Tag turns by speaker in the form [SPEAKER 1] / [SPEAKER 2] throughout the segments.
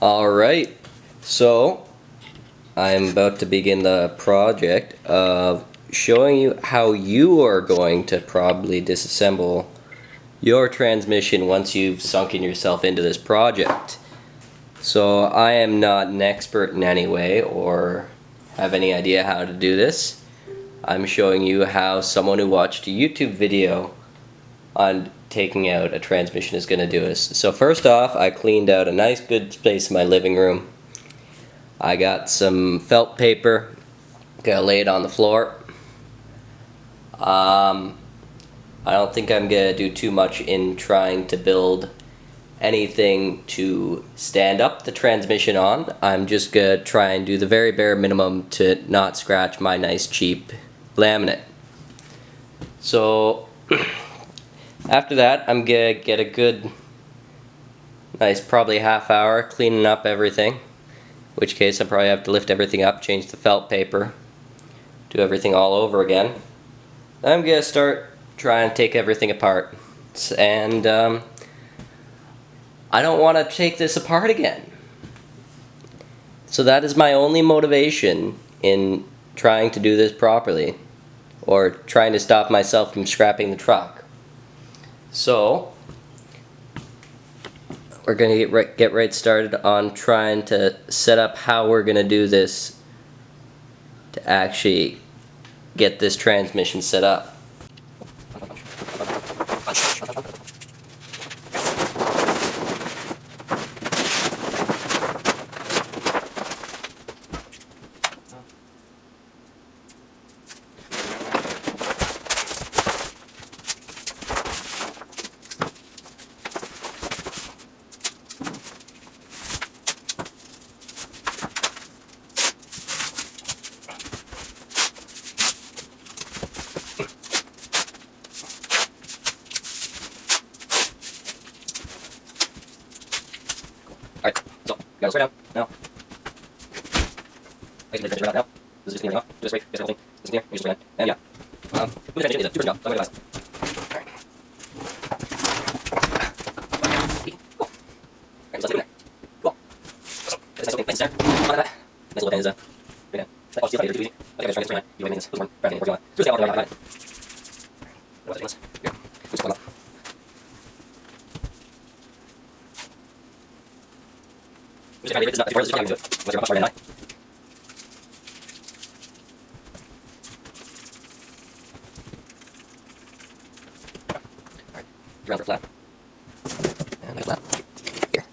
[SPEAKER 1] Alright, so I'm about to begin the project of showing you how you are going to probably disassemble your transmission once you've sunken yourself into this project. So I am not an expert in any way or have any idea how to do this. I'm showing you how someone who watched a YouTube video on taking out a transmission is going to do this. So first off, I cleaned out a nice good space in my living room. I got some felt paper, gonna lay it on the floor. I don't think I'm gonna do too much in trying to build anything to stand up the transmission on. I'm just gonna try and do the very bare minimum to not scratch my nice cheap laminate. So after that, I'm gonna get a good, nice probably half hour cleaning up everything. In which case I probably have to lift everything up, change the felt paper, do everything all over again. I'm gonna start trying to take everything apart, and I don't want to take this apart again. So that is my only motivation in trying to do this properly, or trying to stop myself from scrapping the truck. So we're gonna get right started on trying to set up how we're gonna do this to actually get this transmission set up. Alright, so, got this right down, now. Place the transmission right now. This is just cleaning off. Do this right, this whole thing. This is clear, you just right down. And yeah. Move the transmission is a 2% job, so I'm going to advise. Alright. Cool. Alright, so let's leave it in there. Cool. Awesome. This nice looking nice there. On that. Nice little bend is right down. That steel plate is too easy. I think I'm just trying to get this right now. You make this one, rather than working on it. Just the outline. What's it? Here. Just one up. Just trying to leave it, this is not too far, this is just to it. Once you're up, start at 9. Round for flat. And nice flat. Here.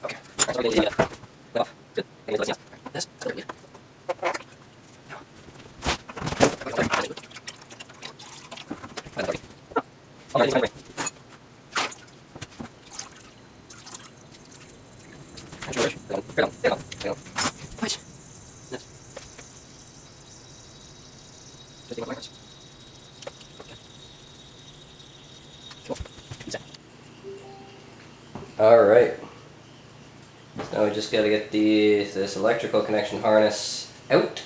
[SPEAKER 1] Okay, so we're going to leave it off. Good. And let's this. That's what we need. Alright. Now we just just gotta get this electrical connection harness out.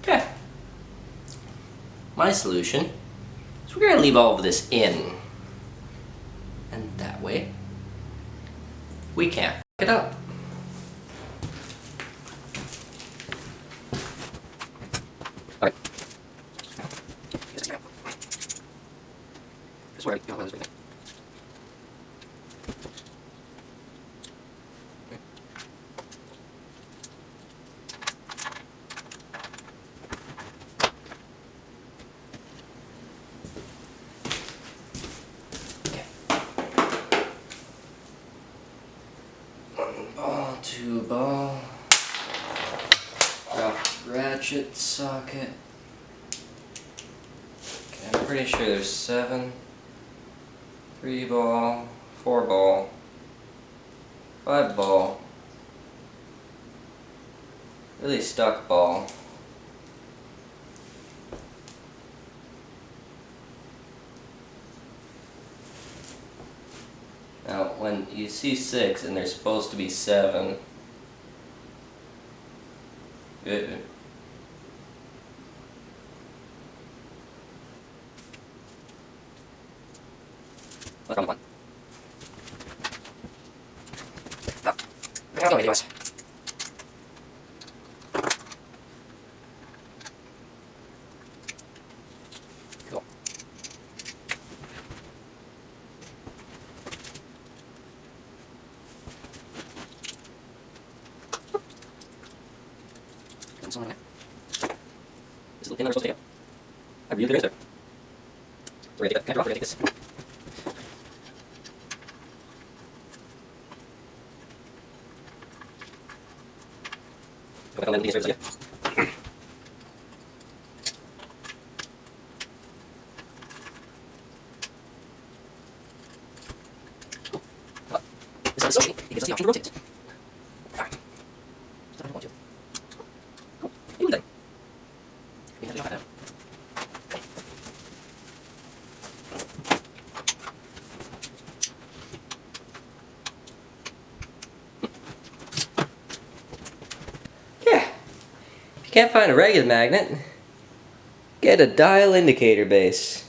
[SPEAKER 1] Okay. My solution is we're gonna leave all of this in. And that way, we can't f it up. Alright. Ball to ball. Drop ratchet socket. Okay, I'm pretty sure there's 7. 3 ball, 4 ball, 5 ball. Really stuck ball. Now, when you see 6 and there's supposed to be 7, good. What's wrong with 1? No. I don't know what it was. Cool. Something like that. This little pin that we're supposed to take out. I really think there. We're gonna take that. Can I draw? We're gonna take this. Go back on the inserts again. This is associate. It gives us the option to rotate it. Alright. So I don't want to. Cool. You then. We have to drop that out. Okay. Yeah. If you can't find a regular magnet, get a dial indicator base.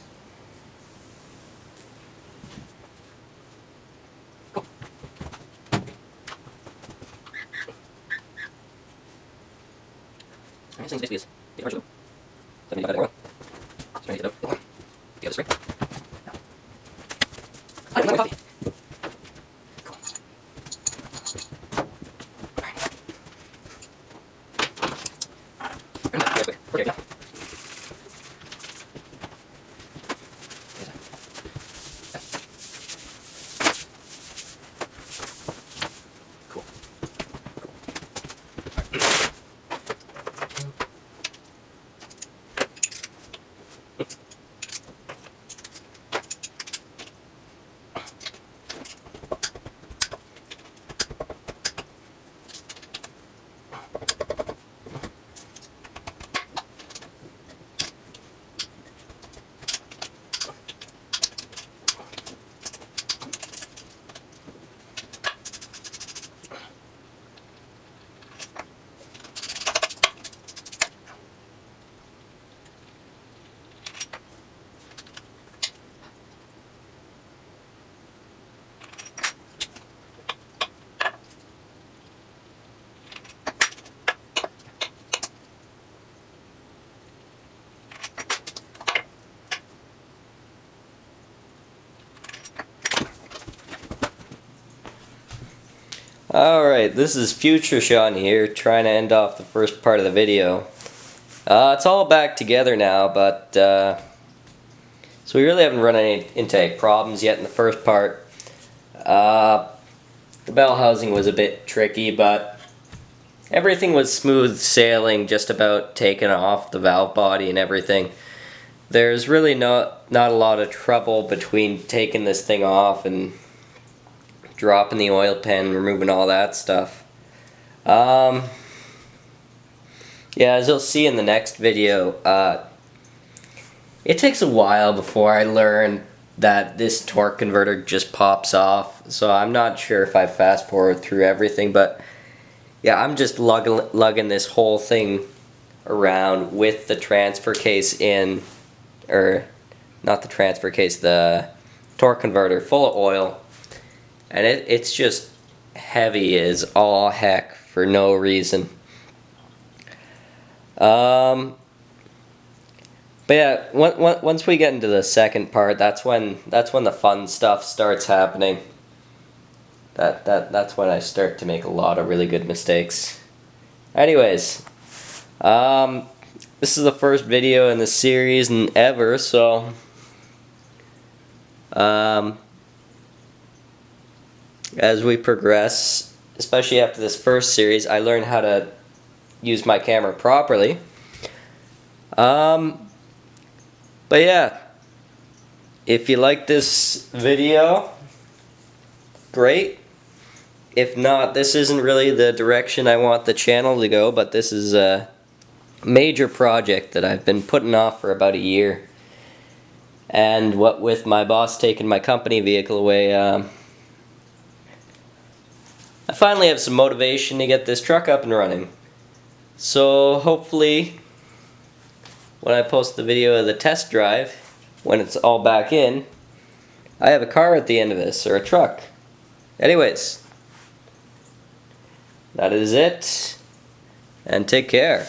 [SPEAKER 1] Alright, so basically is the original. So we got that oil. So we need to get out the other spray. I don't know coffee. Cool. Alright. Okay, yeah. Cool. Alright, this is Future Sean here, trying to end off the first part of the video. It's all back together now, but so we really haven't run into any problems yet in the first part. The bell housing was a bit tricky, but everything was smooth sailing, just about taking off the valve body and everything. There's really not a lot of trouble between taking this thing off and dropping the oil pan, removing all that stuff. Yeah, as you'll see in the next video, it takes a while before I learn that this torque converter just pops off, so I'm not sure if I fast forward through everything, but yeah, I'm just lugging this whole thing around with the transfer case in, or not the transfer case, the torque converter full of oil. And it's just heavy as all heck for no reason. But yeah, once we get into the second part, that's when the fun stuff starts happening. That's when I start to make a lot of really good mistakes. Anyways, this is the first video in the series and ever, so as we progress, especially after this first series, I learned how to use my camera properly. But yeah, if you like this video, great. If not, this isn't really the direction I want the channel to go, but this is a major project that I've been putting off for about a year. And what with my boss taking my company vehicle away, I finally have some motivation to get this truck up and running. So hopefully, when I post the video of the test drive, when it's all back in, I have a car at the end of this, or a truck. Anyways, that is it, and take care.